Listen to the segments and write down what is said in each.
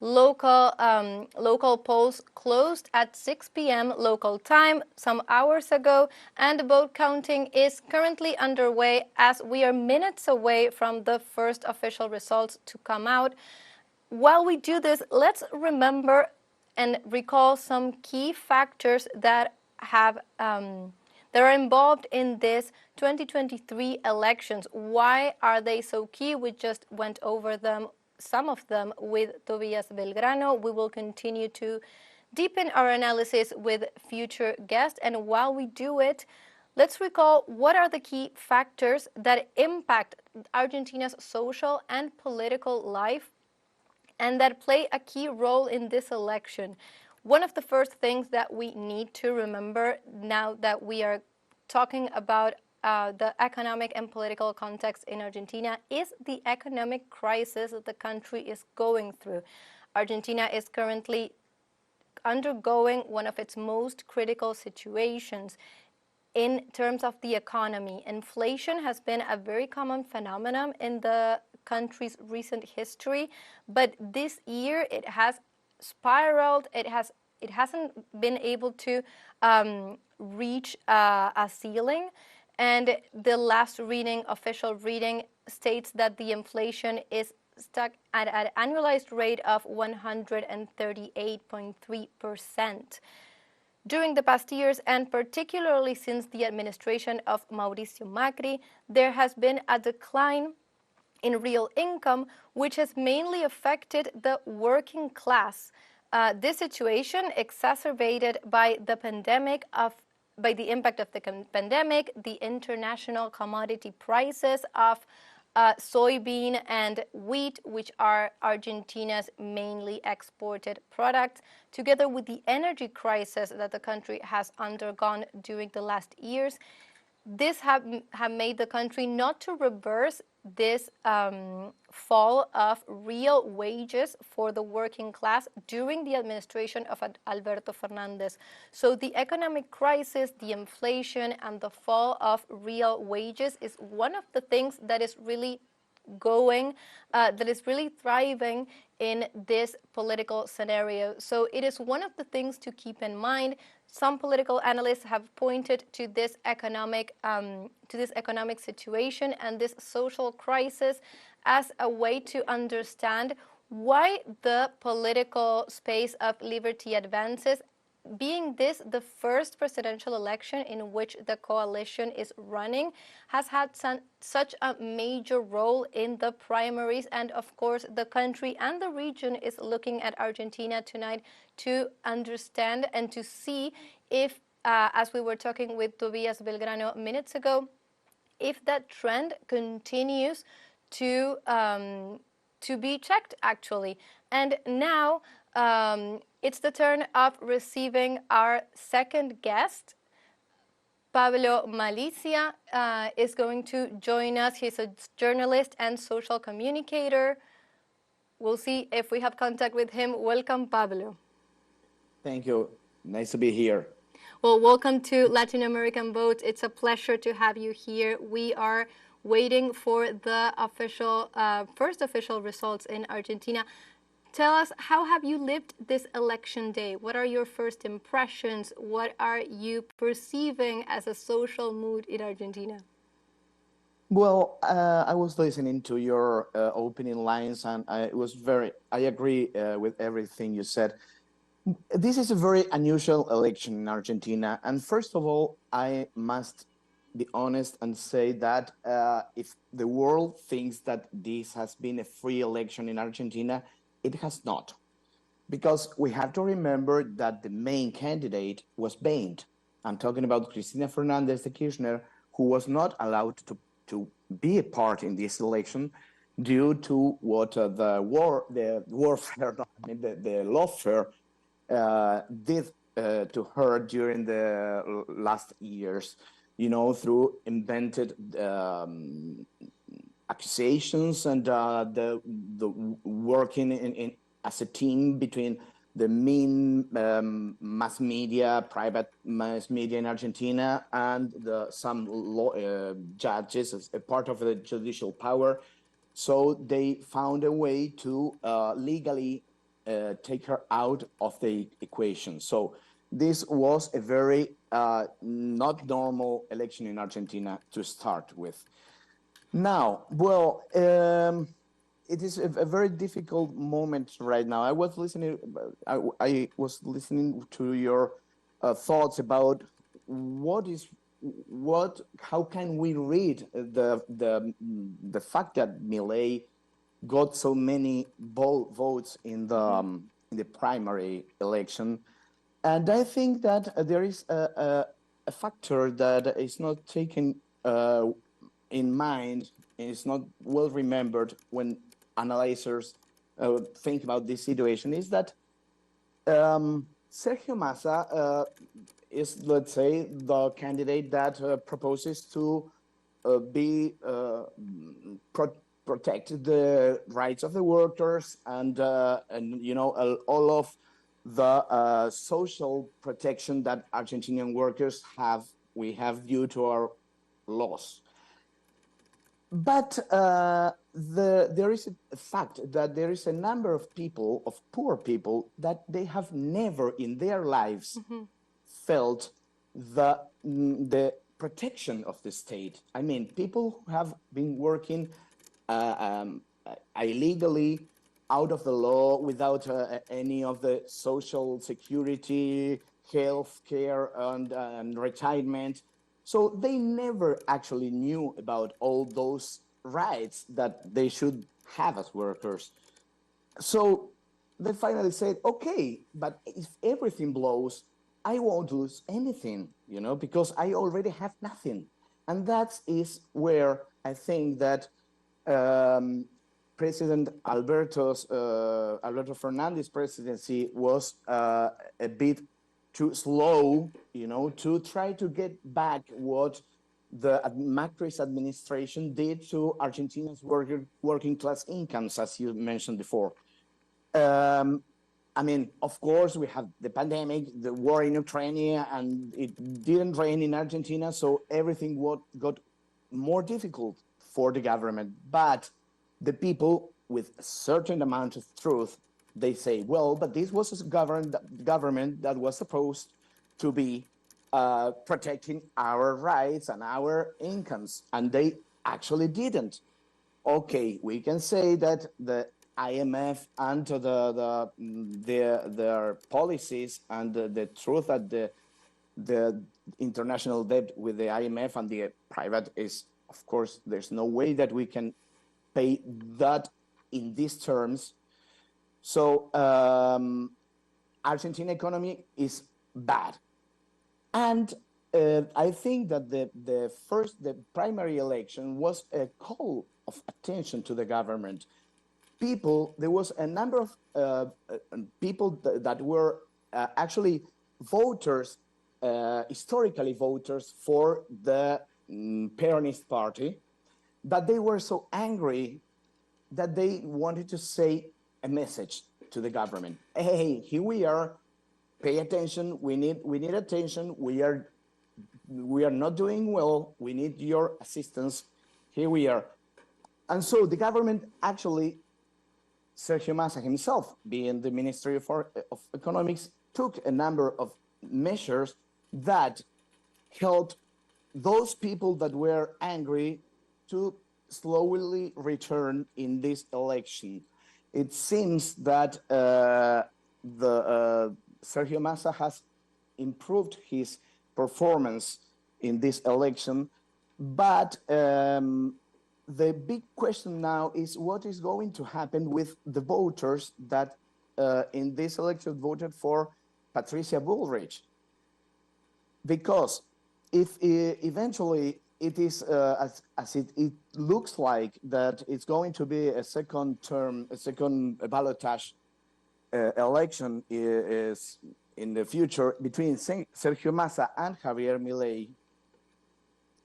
Local polls closed at 6 p.m. local time some hours ago, and vote counting is currently underway as we are minutes away from the first official results to come out. While we do this, let's remember and recall some key factors that are involved in this 2023 elections. Why are they so key? We just went over them, some of them, with Tobias Belgrano. We will continue to deepen our analysis with future guests. And while we do it, let's recall what are the key factors that impact Argentina's social and political life and that play a key role in this election. One of the first things that we need to remember now that we are talking about the economic and political context in Argentina is the economic crisis that the country is going through. Argentina is currently undergoing one of its most critical situations in terms of the economy. Inflation has been a very common phenomenon in the country's recent history, but this year it has spiraled. It hasn't been able to reach a ceiling, and the last reading, official reading, states that the inflation is stuck at an annualized rate of 138.3%. During the past years, and particularly since the administration of Mauricio Macri, there has been a decline in real income, which has mainly affected the working class. This situation exacerbated by the impact of the pandemic, the international commodity prices of soybean and wheat, which are Argentina's mainly exported products, together with the energy crisis that the country has undergone during the last years. This have made the country not to reverse this fall of real wages for the working class during the administration of Alberto Fernandez. So the economic crisis, the inflation, and the fall of real wages is one of the things that is really thriving in this political scenario. So it is one of the things to keep in mind. Some political analysts have pointed to this economic situation and this social crisis as a way to understand why the political space of liberty advances, being this the first presidential election in which the coalition is running, has had such a major role in the primaries. And of course, the country and the region is looking at Argentina tonight to understand and to see if, as we were talking with Tobias Belgrano minutes ago, if that trend continues to be checked, actually. And now it's the turn of receiving our second guest. Pablo Malizzia is going to join us. He's a journalist and social communicator. We'll see if we have contact with him. Welcome, Pablo. Thank you. Nice to be here. Well, welcome to Latin American Votes. It's a pleasure to have you here. We are waiting for the first official results in Argentina. Tell us, how have you lived this election day? What are your first impressions? What are you perceiving as a social mood in Argentina? Well, I was listening to your opening lines, and I agree with everything you said. This is a very unusual election in Argentina. And first of all, I must be honest and say that if the world thinks that this has been a free election in Argentina, it has not. Because we have to remember that the main candidate was banned. I'm talking about Cristina Fernandez de Kirchner, who was not allowed to be a part in this election due to what the lawfare did to her during the last years, through invented accusations and the working in as a team between the main mass media, private mass media in Argentina, and some judges as a part of the judicial power. So they found a way to legally take her out of the equation. So this was a very not normal election in Argentina to start with. Now, well, it is a very difficult moment right now. I was listening to your thoughts about how can we read the fact that Milei got so many votes in the primary election, and I think that there is a factor that is not taken in mind, and it's not well remembered when analyzers think about this situation, is that Sergio Massa is, let's say, the candidate that proposes to protect the rights of the workers and all of the social protection that Argentinian workers we have due to our laws. But there is a fact that there is a number of people, of poor people, that they have never in their lives felt the protection of the state. I mean, people who have been working illegally, out of the law, without any of the social security, health care, and retirement. So they never actually knew about all those rights that they should have as workers. So they finally said, okay, but if everything blows, I won't lose anything, because I already have nothing. And that is where I think that President Alberto Fernandez's presidency was a bit too slow, to try to get back what the Macri's administration did to Argentina's working class incomes, as you mentioned before. I mean, of course, we have the pandemic, the war in Ukraine, and it didn't rain in Argentina, so everything got more difficult for the government. But the people with a certain amount of truth, they say, well, but this was a government that was supposed to be protecting our rights and our incomes, and they actually didn't. Okay, we can say that the IMF and their policies and the truth that the international debt with the IMF and the private is, of course, there's no way that we can pay that in these terms. So Argentine economy is bad. And I think that the primary election was a call of attention to the government. There was a number of people that were actually voters, historically voters for the Peronist party, that they were so angry that they wanted to say a message to the government. Hey, here we are. Pay attention. We need attention. We are not doing well. We need your assistance. Here we are. And so the government actually, Sergio Massa himself, being the Ministry of Economics, took a number of measures that helped those people that were angry to slowly return in this election. It seems that Sergio Massa has improved his performance in this election, but the big question now is what is going to happen with the voters that in this election voted for Patricia Bullrich. Because if eventually it is, as it looks like, that it's going to be a second ballotage election is in the future between Sergio Massa and Javier Milei,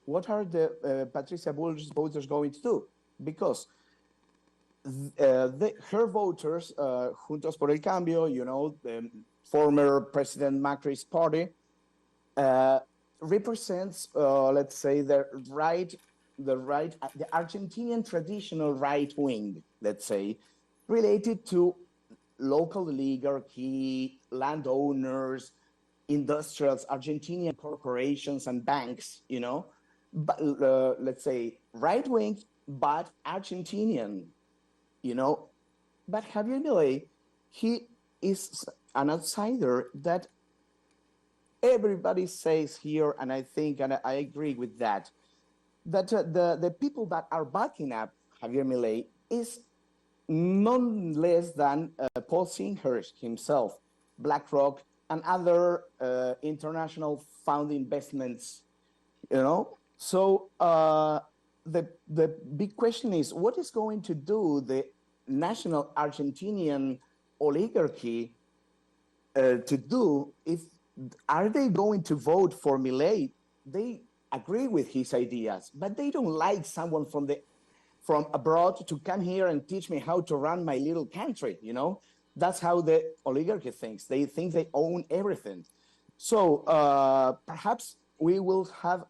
what are the Patricia Bullrich voters going to do? Because her voters, Juntos por el Cambio, the former President Macri's party, represents, let's say, the Argentinian traditional right wing, let's say, related to local oligarchy, landowners, industrials, Argentinian corporations and banks, but let's say right wing, but Argentinian, you know. But Javier Milei, he is an outsider that everybody says here, and I think, and I agree with that, that the people that are backing up Javier Milei is none less than Paul Singer himself, BlackRock, and other international fund investments. So the big question is, what is going to do the national Argentinian oligarchy to do if are they going to vote for Milei? They agree with his ideas, but they don't like someone from abroad to come here and teach me how to run my little country. That's how the oligarchy thinks. They think they own everything. So perhaps we will have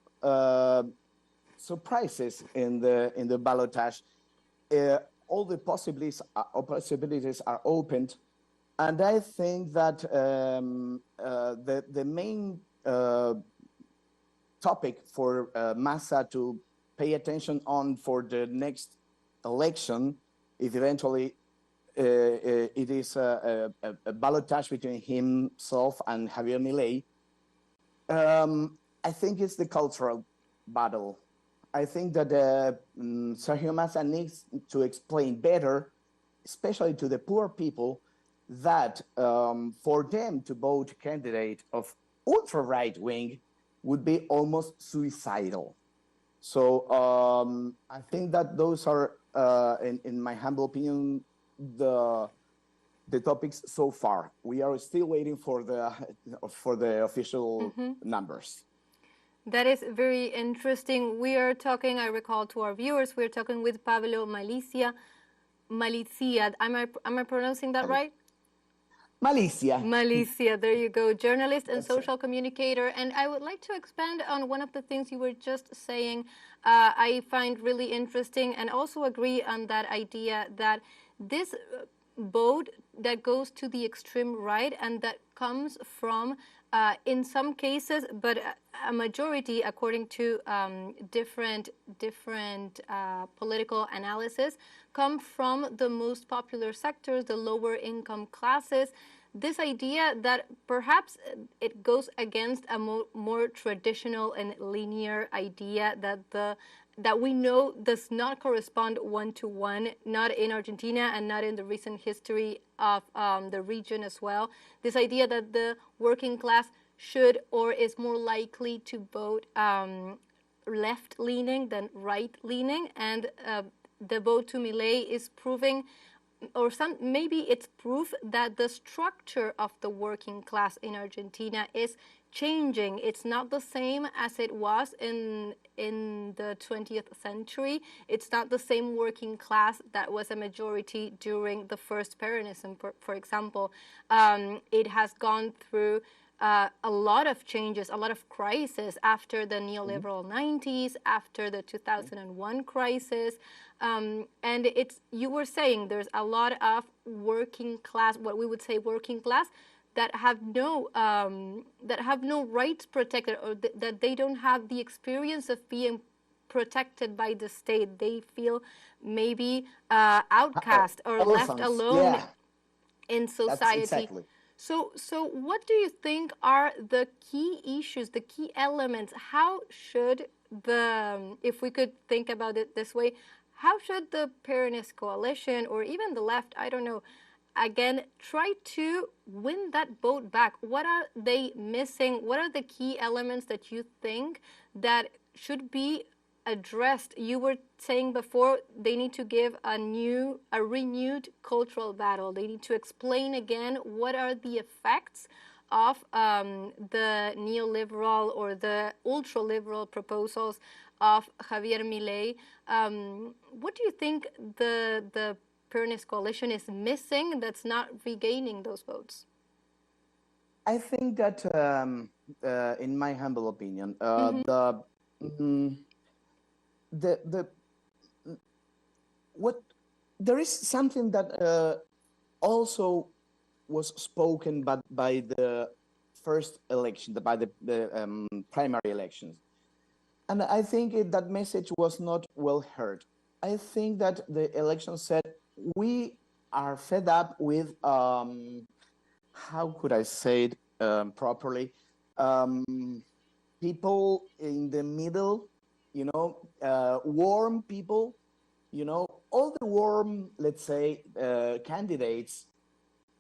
surprises in the ballotage. All the possibilities are opened, and I think that the main topic for Massa to pay attention on for the next election, if eventually it is a ballotage between himself and Javier Milei, I think it's the cultural battle. I think that Sergio Massa needs to explain better, especially to the poor people, that for them to vote a candidate of ultra right wing would be almost suicidal. So I think that those are, in my humble opinion, the topics so far. We are still waiting for the official numbers. That is very interesting. We are talking, I recall to our viewers, we're talking with Pablo Malizzia. Am I pronouncing that right? Malizzia, there you go. Journalist and social communicator. And I would like to expand on one of the things you were just saying. I find really interesting and also agree on that idea that this vote that goes to the extreme right and that comes from, in some cases, but a majority, according to different political analysis, come from the most popular sectors, the lower income classes. This idea that perhaps it goes against a more traditional and linear idea that we know does not correspond one-to-one, not in Argentina and not in the recent history of the region as well. This idea that the working class should or is more likely to vote left-leaning than right-leaning, and the vote to Milei is proving, or maybe it's proof that the structure of the working class in Argentina is changing. It's not the same as it was in the 20th century. It's not the same working class that was a majority during the first Peronism, for example. It has gone through a lot of changes, a lot of crises after the neoliberal 90s, after the 2001 crisis. And you were saying there's a lot of working class, what we would say working class, that have no rights protected, or that they don't have the experience of being protected by the state. They feel maybe outcast or left alone in society. That's exactly. So what do you think are the key issues, the key elements? How should if we could think about it this way, how should the Peronist coalition, or even the left, I don't know, again, try to win that vote back? What are they missing? What are the key elements that you think that should be addressed? You were saying before they need to give a renewed cultural battle. They need to explain again what are the effects of the neoliberal or the ultra-liberal proposals of Javier Milei. What do you think the Peronist coalition is missing that's not regaining those votes? I think that, in my humble opinion, there is something that also was spoken by the first election, by the primary elections. And I think that message was not well heard. I think that the election said, we are fed up with, how could I say it properly? People in the middle, warm people, all the warm, let's say, candidates.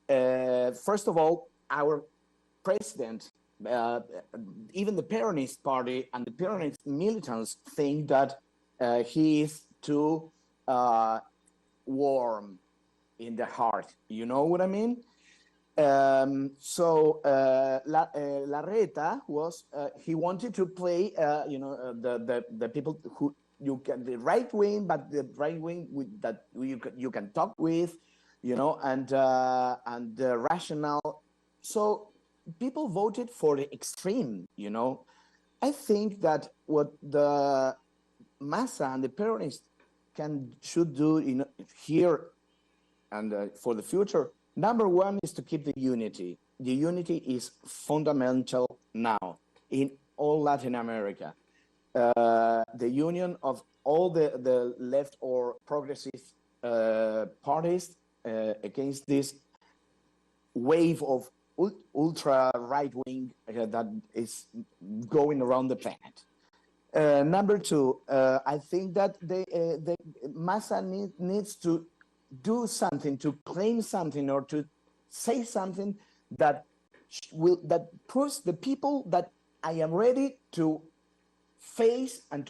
First of all, our president, even the Peronist party and the Peronist militants think that he is too warm in the heart. You know what I mean? Larreta was, he wanted to play, the people who you can, the right wing, but the right wing that you can talk with, and rational. So people voted for the extreme, I think that what the Massa and the Peronists should do here and for the future, number one is to keep the unity. The unity is fundamental now in all Latin America. The union of all the left or progressive parties against this wave of ultra right-wing that is going around the planet. Number two, I think that the Massa needs to do something, to claim something, or to say something that proves the people that I am ready to face and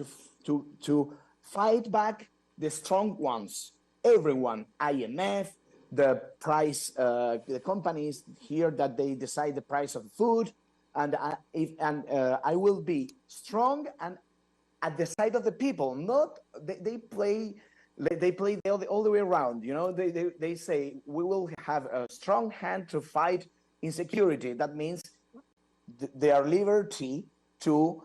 to fight back the strong ones. Everyone, IMF, the price, the companies here that they decide the price of food, and I will be strong and at the side of the people. Not they play all the way around. They say we will have a strong hand to fight insecurity. That means their liberty to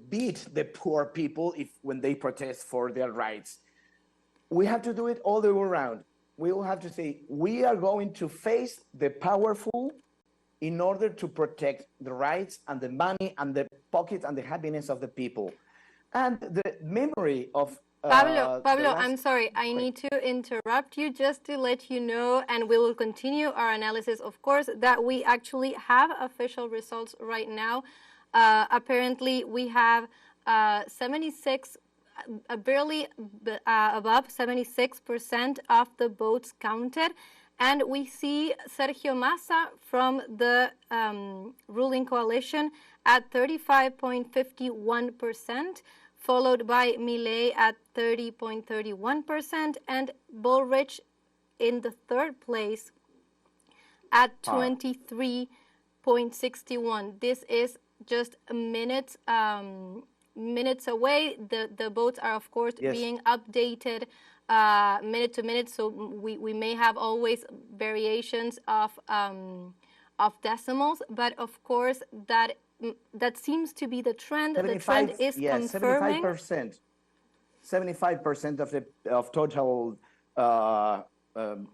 beat the poor people when they protest for their rights. We have to do it all the way around. We will have to say we are going to face the powerful in order to protect the rights and the money and the pockets and the happiness of the people. And the memory of Pablo, I'm sorry, I need to interrupt you just to let you know, and we will continue our analysis, of course, that we actually have official results right now. Apparently, we have 76, barely above 76% of the votes counted. And we see Sergio Massa from the ruling coalition at 35.51%, followed by Milei at 30.31%, and Bullrich in the third place at 23.61%. This is just minutes away. The votes are, of course, being updated minute to minute, so we may have always variations of decimals, but of course that seems to be the trend. The trend is confirming. 75% of total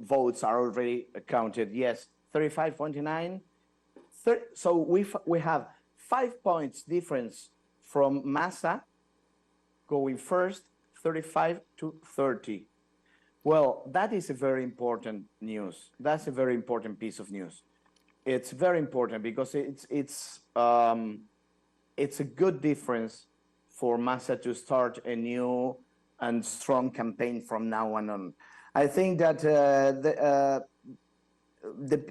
votes are already counted. Yes, 35.29. So we have 5 points difference from Massa going first, 35 to 30. Well, that is a very important news. That's a very important piece of news. It's very important because it's a good difference for Massa to start a new and strong campaign from now on. I think that the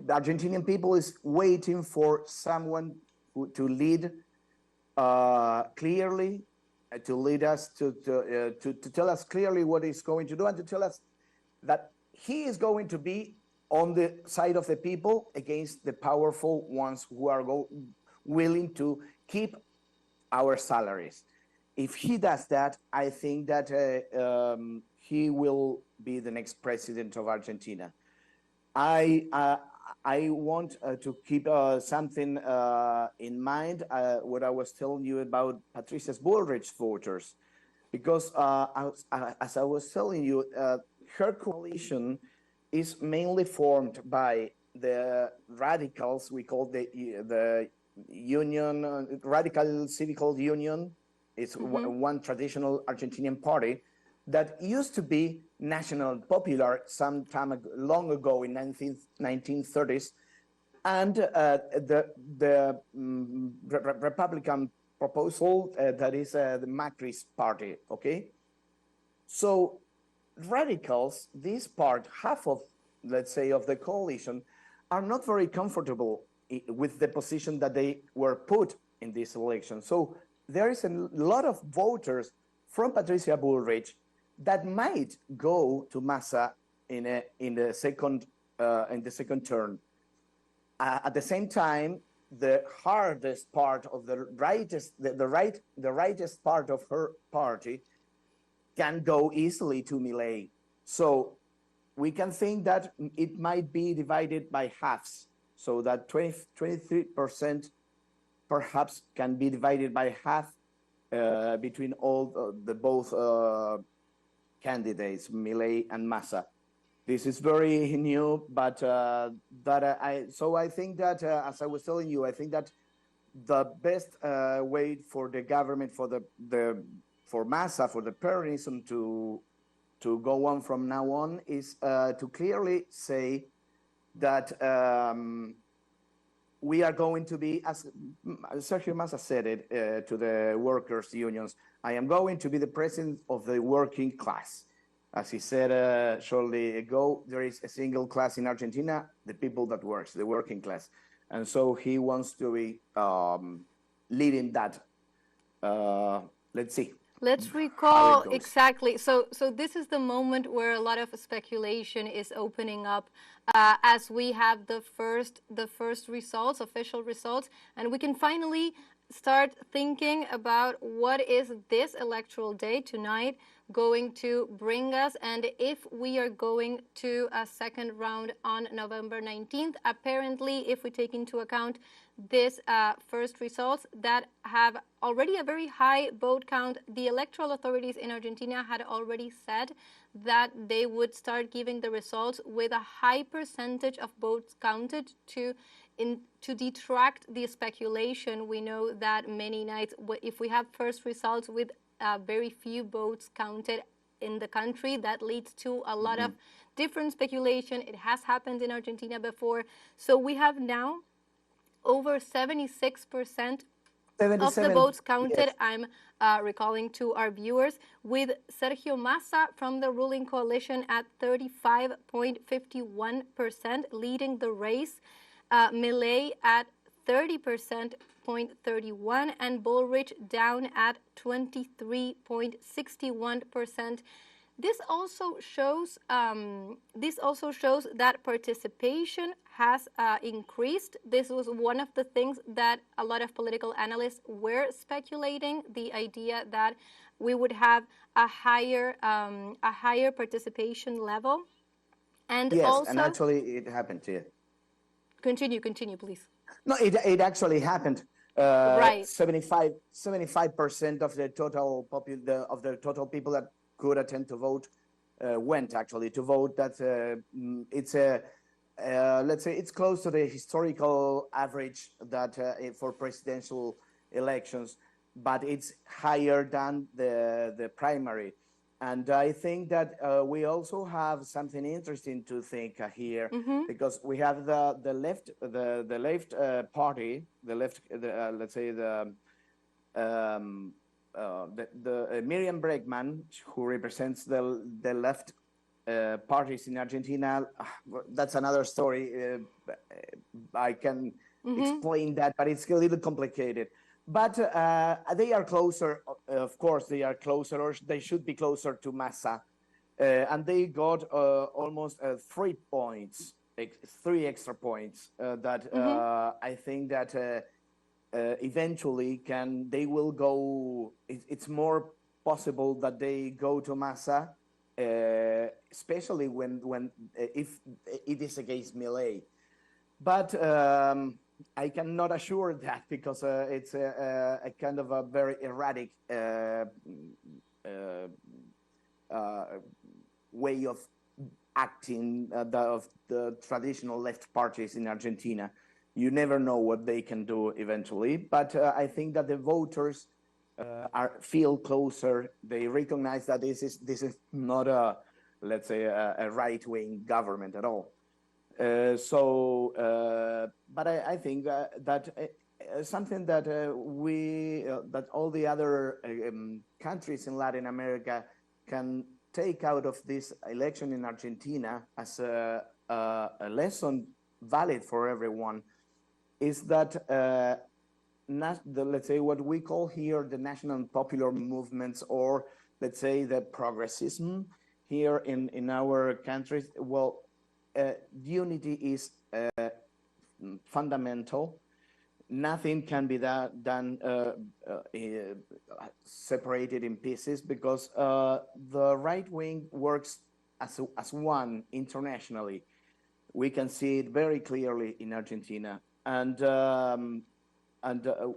Argentinian people is waiting for someone to lead clearly, to lead us to tell us clearly what he's going to do, and to tell us that he is going to be on the side of the people against the powerful ones who are willing to keep our salaries. If he does that, I think that he will be the next president of Argentina. I want to keep something in mind, what I was telling you about Patricia Bullrich's voters, because as I was telling you, her coalition is mainly formed by the radicals. We call the union, Radical Civical Union. It's one traditional Argentinian party that used to be national popular some time long ago in 1930s, and the Republican proposal that is the Macri's party. Okay, so radicals, this part, half of, let's say, of the coalition, are not very comfortable with the position that they were put in this election. So there is a lot of voters from Patricia Bullrich that might go to Massa in the second turn. At the same time, the hardest part of the rightist part of her party can go easily to Milei. So we can think that it might be divided by halves, so that 23% perhaps can be divided by half between all the both candidates, Milei and Massa. This is very new, but I think that, as I was telling you, I think that the best way for the government, for Massa, for the Peronism to go on from now on is to clearly say that we are going to be, as Sergio Massa said it to the workers' unions, I am going to be the president of the working class. As he said shortly ago, there is a single class in Argentina, the people that works, the working class. And so he wants to be leading that. Let's see. Let's recall exactly. So this is the moment where a lot of speculation is opening up as we have the first results, official results, and we can finally start thinking about what is this electoral day tonight going to bring us, and if we are going to a second round on November 19th. Apparently, if we take into account this first results that have already a very high vote count, the electoral authorities in Argentina had already said that they would start giving the results with a high percentage of votes counted to detract the speculation. We know that many nights, if we have first results with very few votes counted in the country, that leads to a lot of different speculation. It has happened in Argentina before. So we have now over 76% of the votes counted. Yes. I'm recalling to our viewers, with Sergio Massa from the ruling coalition at 35.51%, leading the race. Milei at 30.31%, and Bullrich down at 23.61%. This also shows that participation has increased. This was one of the things that a lot of political analysts were speculating, the idea that we would have a higher participation level. And yes, also, and actually it happened too. Continue, please. No, it actually happened. Right. 75% of the total people that could attend to vote went actually to vote. That it's a let's say it's close to the historical average that for presidential elections, but it's higher than the primary. And I think that we also have something interesting to think here, because we have the left party, let's say Miriam Bregman, who represents the left parties in Argentina. That's another story. I can explain that, but it's a little complicated. But they are closer, of course, they are closer, or they should be closer to Massa. And they got almost 3 points, 3 extra points that I think that eventually they will go, it's more possible that they go to Massa, especially if it is against Milei. But I cannot assure that, because it's a kind of a very erratic way of acting of the traditional left parties in Argentina. You never know what they can do eventually, but I think that the voters feel closer. They recognize that this is not a, let's say, a right-wing government at all. But I think that something that that all the other countries in Latin America can take out of this election in Argentina as a lesson valid for everyone is that let's say what we call here the national and popular movements, or let's say the progressism here in our countries. Well, unity is fundamental. Nothing can be done separated in pieces, because the right wing works as one internationally. We can see it very clearly in Argentina, and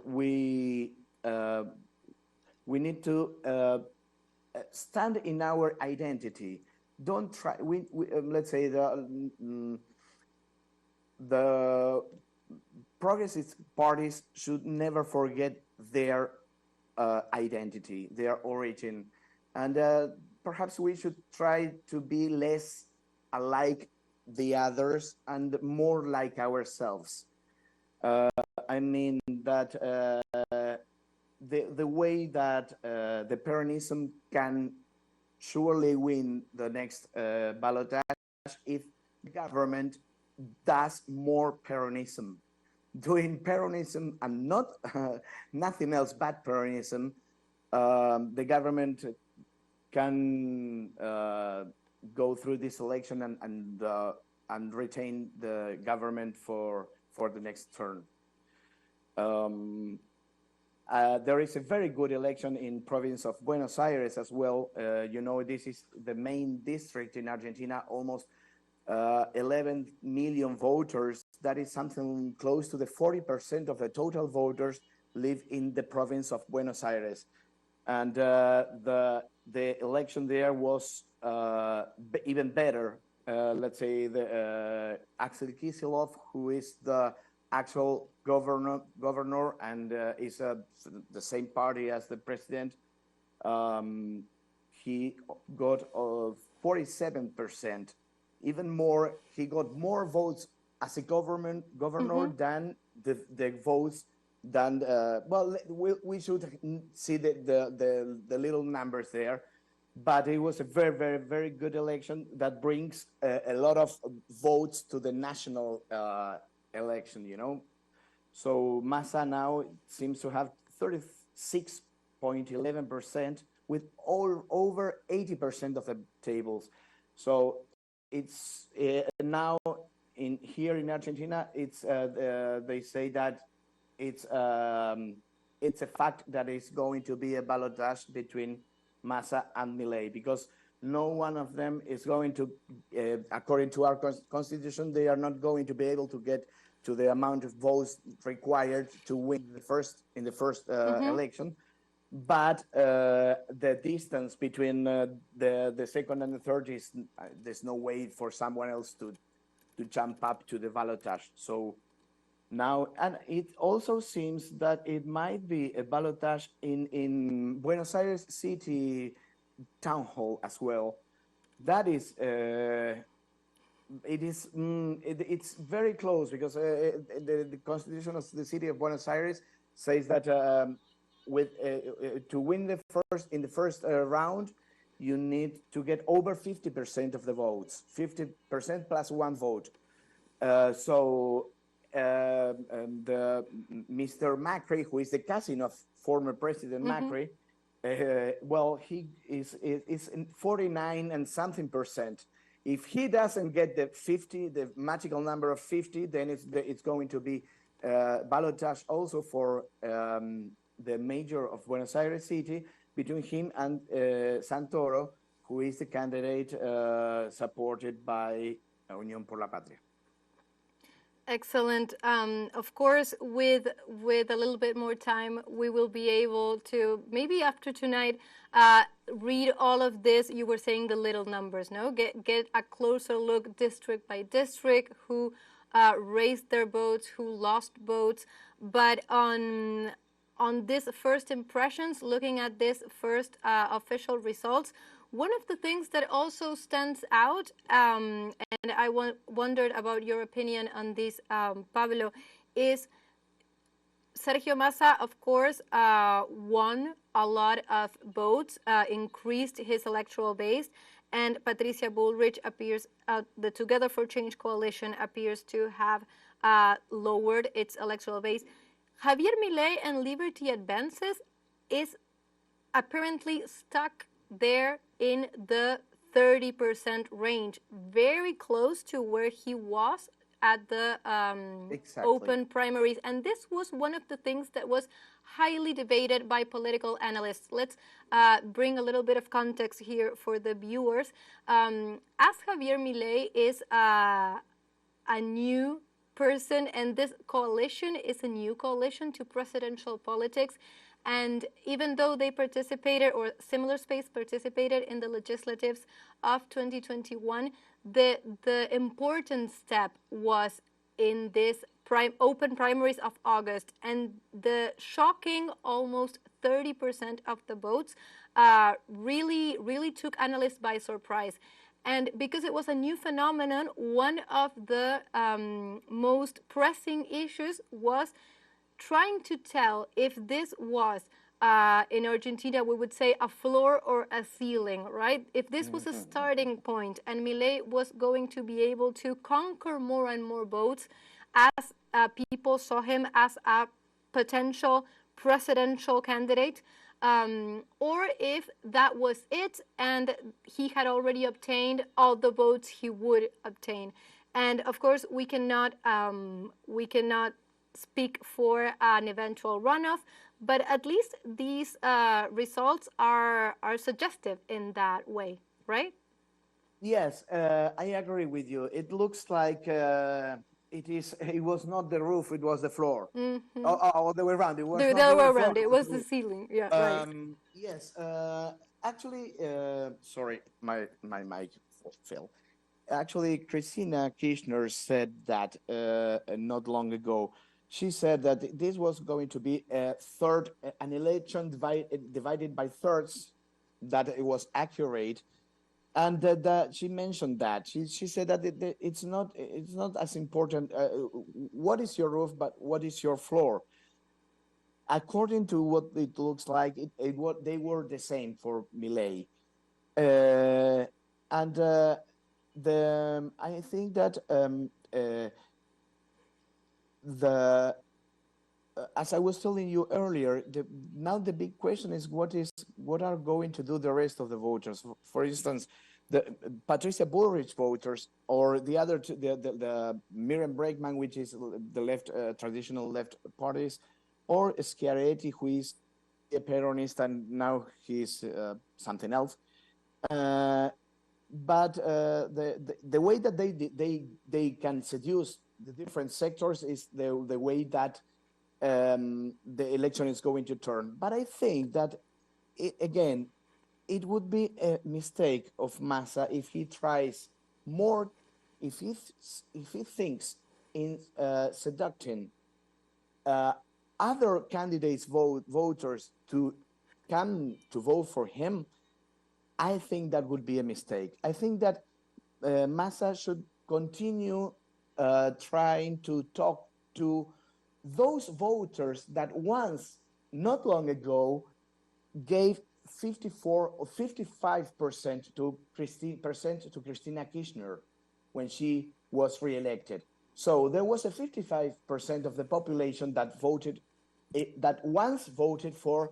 we need to stand in our identity. Don't try. Let's say the progressive parties should never forget their identity, their origin, and perhaps we should try to be less alike the others and more like ourselves. I mean that the way that the Peronism can surely win the next ballotage if the government does more Peronism. Doing Peronism and not nothing else but Peronism, the government can go through this election and retain the government for the next term. There is a very good election in province of Buenos Aires as well. You know, this is the main district in Argentina, almost 11 million voters. That is something close to the 40% of the total voters live in the province of Buenos Aires. And the election there was even better. Let's say Axel Kicillof, who is the actual governor and is the same party as the president, he got 47%. Even more, he got more votes as a governor than the votes than well, we should see the little numbers there, but it was a very, very, very good election that brings a lot of votes to the national election, you know. So Massa now seems to have 36.11% with over 80% of the tables. So it's now here in Argentina, it's they say that it's a fact that it's going to be a ballotage between Massa and Milei, because no one of them is going to, according to our constitution, they are not going to be able to get to the amount of votes required to win in the first election. But the distance between the second and the third is there's no way for someone else to jump up to the ballotage. So now, and it also seems that it might be a ballotage in Buenos Aires City Town Hall as well. That is, it's very close, because the constitution of the city of Buenos Aires says that to win in the first round, you need to get over 50% of the votes, 50% plus one vote. Mr. Macri, who is the cousin of former President Macri, well, he is 49 and something percent. If he doesn't get the magical number of 50, then it's going to be ballotage also for the mayor of Buenos Aires City, between him and Santoro, who is the candidate supported by Unión por la Patria. Excellent. Of course, with a little bit more time, we will be able to maybe after tonight read all of this. You were saying the little numbers, no? Get a closer look, district by district, who raised their votes, who lost votes. But on this first impressions, looking at this first official results, one of the things that also stands out, and I wondered about your opinion on this, Pablo, is Sergio Massa, of course, won a lot of votes, increased his electoral base, and Patricia Bullrich appears, the Together for Change coalition appears to have lowered its electoral base. Javier Milei and Liberty Advances is apparently stuck there in the 30% range, very close to where he was at the Exactly. open primaries. And this was one of the things that was highly debated by political analysts. Let's bring a little bit of context here for the viewers. As Javier Milei is a new person, and this coalition is a new coalition to presidential politics. And even though they participated, or similar space participated in the legislatives of 2021, the important step was in this open primaries of August, and the shocking almost 30% of the votes really took analysts by surprise. And because it was a new phenomenon, one of the most pressing issues was trying to tell if this was, in Argentina, we would say a floor or a ceiling, right? If this was a starting point and Milei was going to be able to conquer more and more votes as people saw him as a potential presidential candidate, or if that was it and he had already obtained all the votes he would obtain. And of course, we cannot speak for an eventual runoff, but at least these results are suggestive in that way, right? Yes, I agree with you. It looks like it was not the roof, it was the floor. Or the way around. It was The not the other way roof, around, it it was was the the roof. ceiling. Yeah, right. Yes, actually, sorry, my mic fell. Actually, Christina Kirchner said that not long ago. She said that this was going to be an election divided by thirds, that it was accurate, and that she mentioned that she said that it's not as important what is your roof, but what is your floor. According to what it looks like, what they were the same for Milei, and I think that the as I was telling you earlier, now the big question is what are going to do the rest of the voters. For instance, the Patricia Bullrich voters, or the other the Miriam Bregman, which is the left traditional left parties, or Schiaretti, who is a Peronist and now he's something else. But the way that they can seduce the different sectors is the way that the election is going to turn. But I think that again, it would be a mistake of Massa if he tries more, if he thinks in seducing other candidates voters to come to vote for him. I think that would be a mistake. I think that Massa should continue trying to talk to those voters that once, not long ago, gave 54 or 55% to Christina Kirchner when she was reelected. So there was a 55% of the population that voted, that once voted for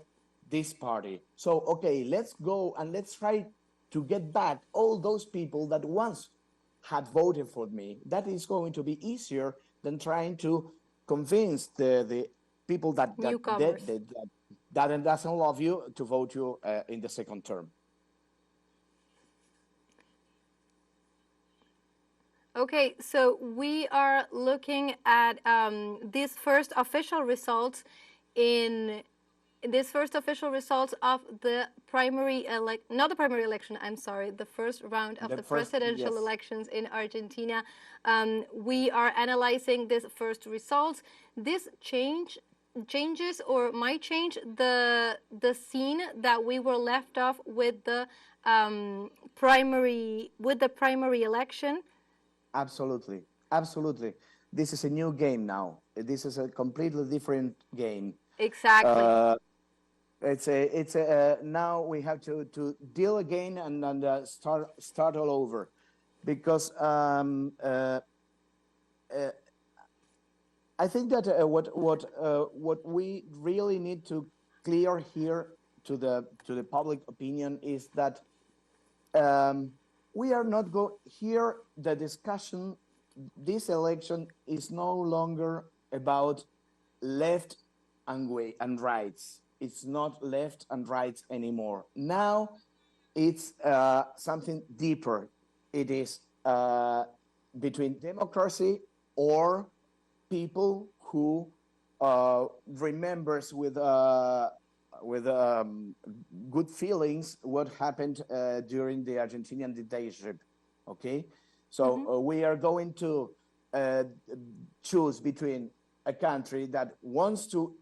this party. So, okay, let's go and let's try to get back all those people that once had voted for me. That is going to be easier than trying to convince the people that doesn't love you to vote you in the second term. Okay, so we are looking at these first official results in these first official results of the not the primary election, I'm sorry, the first round of the presidential Yes. elections in Argentina. We are analyzing these first results. This changes or might change the scene that we were left off with the primary election. Absolutely. Absolutely. This is a new game now. This is a completely different game. Exactly. It's a now we have to deal again and start all over, because I think that what we really need to clear here to the public opinion is that we are not go here. The discussion, this election is no longer about left and rights. It's not left and rights anymore. Now it's something deeper. It is between democracy or people who remembers with good feelings what happened during the Argentinian dictatorship. Okay, so we are going to choose between a country that wants to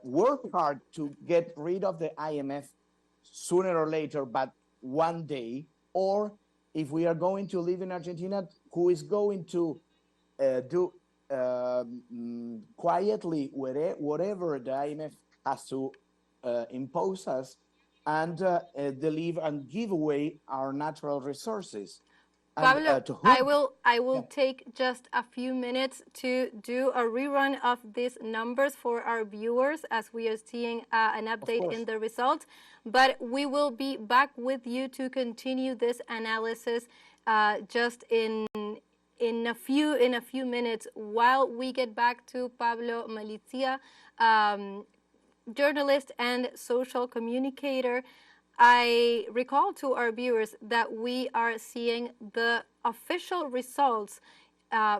work hard to get rid of the IMF sooner or later, but one day, or if we are going to live in Argentina, who is going to do quietly whatever the IMF has to impose us, and deliver and give away our natural resources. And Pablo, to I whom? will I will Yeah, take just a few minutes to do a rerun of these numbers for our viewers as we are seeing an of update in course. the results. But we will be back with you to continue this analysis just in a few minutes while we get back to Pablo Malizzia, journalist and social communicator. I recall to our viewers that we are seeing the official results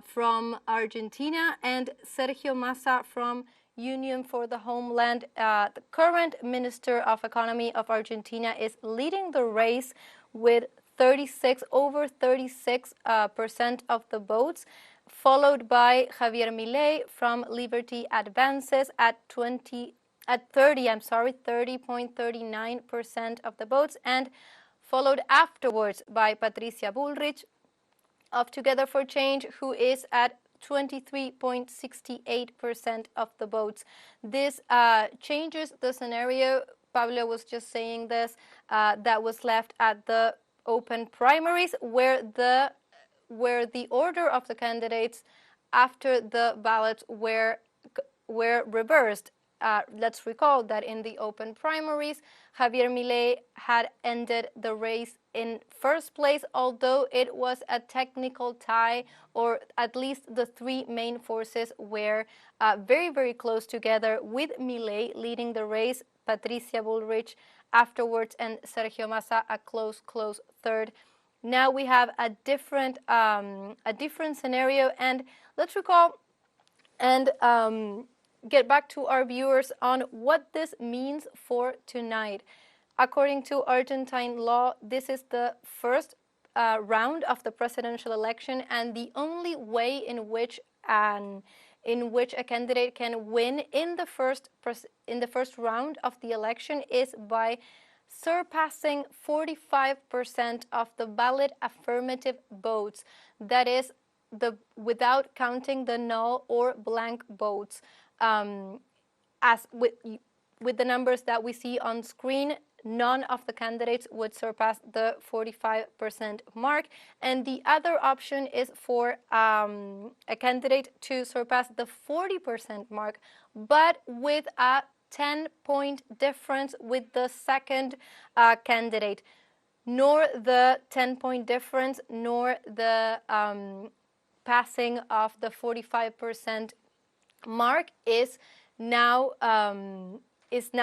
from Argentina, and Sergio Massa from Union for the Homeland, the current Minister of Economy of Argentina, is leading the race with over 36% of the votes, followed by Javier Milei from Liberty Advances at 30.39% of the votes, and followed afterwards by Patricia Bullrich of Together for Change, who is at 23.68% of the votes. This changes the scenario. Pablo was just saying this, that was left at the open primaries, where the order of the candidates after the ballots were reversed. Let's recall that in the open primaries, Javier Milei had ended the race in first place, although it was a technical tie, or at least the three main forces were very, very close together, with Milei leading the race, Patricia Bullrich afterwards, and Sergio Massa a close third. Now we have a different scenario, and let's recall and get back to our viewers on what this means for tonight. According to Argentine law, this is the first round of the presidential election, and the only way in which a candidate can win in the first round of the election is by surpassing 45% of the valid affirmative votes. That is, without counting the null or blank votes. As with the numbers that we see on screen, none of the candidates would surpass the 45% mark, and the other option is for a candidate to surpass the 40% mark, but with a 10-point difference with the second candidate. Nor the 10-point difference, nor the passing of the 45% mark is now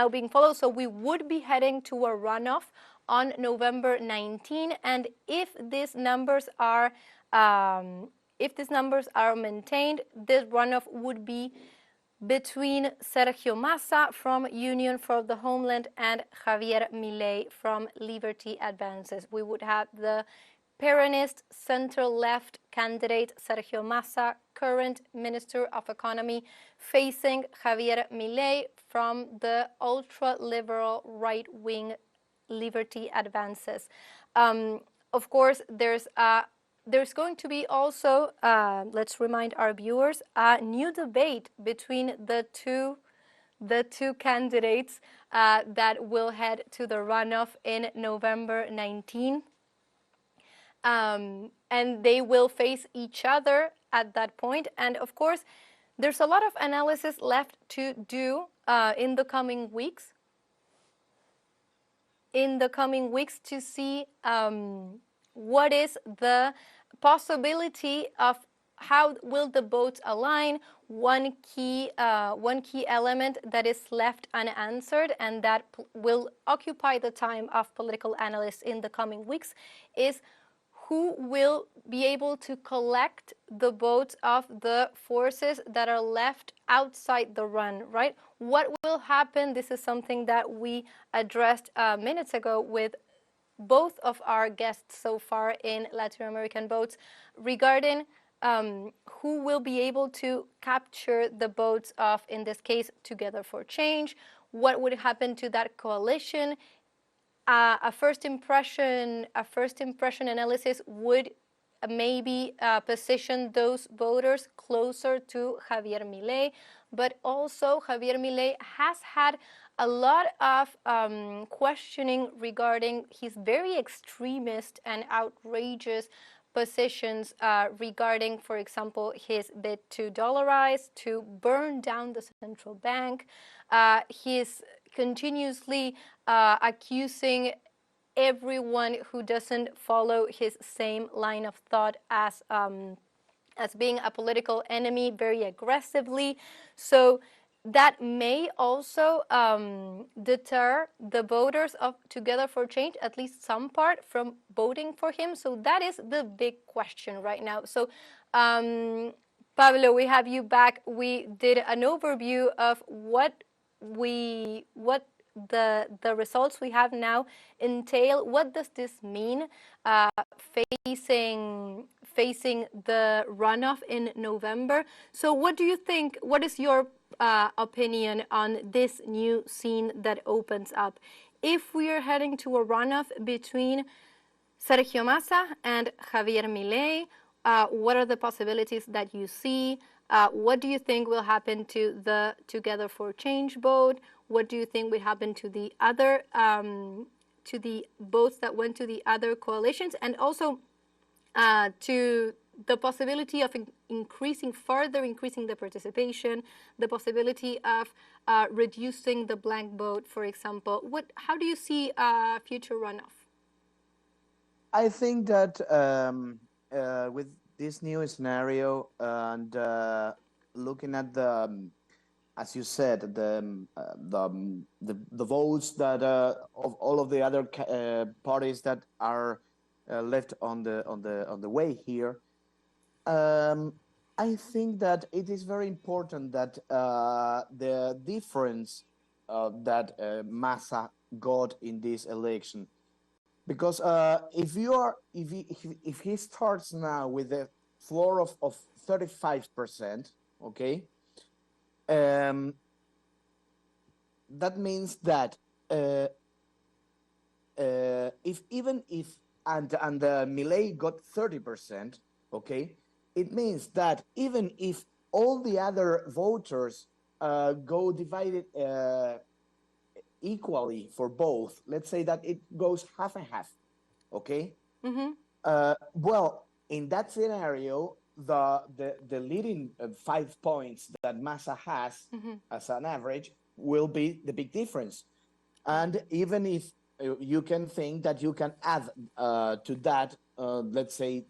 being followed. So we would be heading to a runoff on November 19, and if these numbers are maintained, this runoff would be between Sergio Massa from Union for the Homeland and Javier Milei from Liberty Advances. We would have the Peronist center-left candidate Sergio Massa, current Minister of Economy, facing Javier Milei from the ultra-liberal right-wing Liberty Advances. Of course, there's going to be also, let's remind our viewers, a new debate between the two candidates that will head to the runoff in November 19. And they will face each other at that point. And of course, there's a lot of analysis left to do in the coming weeks. To see what is the possibility of how will the votes align. One key element that is left unanswered and that will occupy the time of political analysts in the coming weeks is who will be able to collect the votes of the forces that are left outside the run, right? What will happen? This is something that we addressed minutes ago with both of our guests so far in Latin American Votes regarding who will be able to capture the votes of, in this case, Together for Change. What would happen to that coalition? A first impression analysis would maybe position those voters closer to Javier Milei, but also Javier Milei has had a lot of questioning regarding his very extremist and outrageous positions regarding, for example, his bid to dollarize, to burn down the central bank. He's continuously accusing everyone who doesn't follow his same line of thought as being a political enemy very aggressively. So that may also deter the voters of Together for Change, at least some part, from voting for him. So that is the big question right now. So Pablo, we have you back. We did an overview of what the results we have now entail. What does this mean facing the runoff in November? So what do you think? What is your opinion on this new scene that opens up? If we are heading to a runoff between Sergio Massa and Javier Milei, what are the possibilities that you see? What do you think will happen to the Together for Change vote? What do you think will happen to the other, to the votes that went to the other coalitions, and also to the possibility of further increasing the participation, the possibility of reducing the blank vote, for example? How do you see future runoff? I think that with this new scenario and looking at the, as you said, the votes that of all of the other parties that are left on the way here, I think that it is very important that the difference that Massa got in this election. Because if he starts now with a floor of 35%, okay, that means that if Milei got 30%, okay, it means that even if all the other voters go divided equally for both, let's say that it goes half and half, okay? Mm-hmm. Well, in that scenario, the leading 5 points that Massa has as an average will be the big difference. And even if you can think that you can add to that, let's say,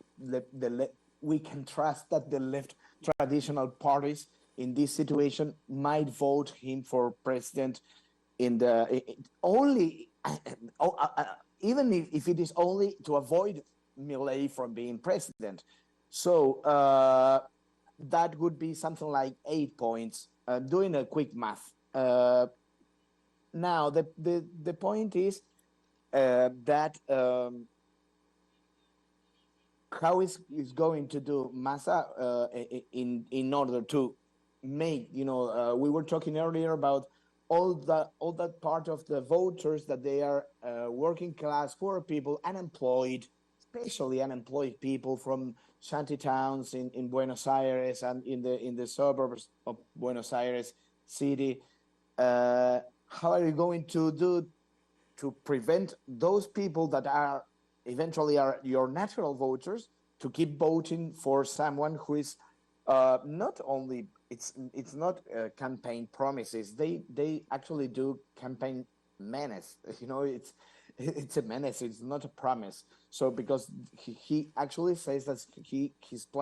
we can trust that the left traditional parties in this situation might vote him for president in the only even if it is only to avoid Milei from being president. So that would be something like 8 points. Doing a quick math. Now the point is that how is going to do Massa in order to make, we were talking earlier about all that part of the voters that they are working class, poor people, unemployed, especially unemployed people from shanty towns in Buenos Aires and in the suburbs of Buenos Aires city. How are you going to do to prevent those people that are eventually are your natural voters to keep voting for someone who is not only, it's not campaign promises, they actually do campaign menace. It's a menace, it's not a promise. So because he actually says that his plan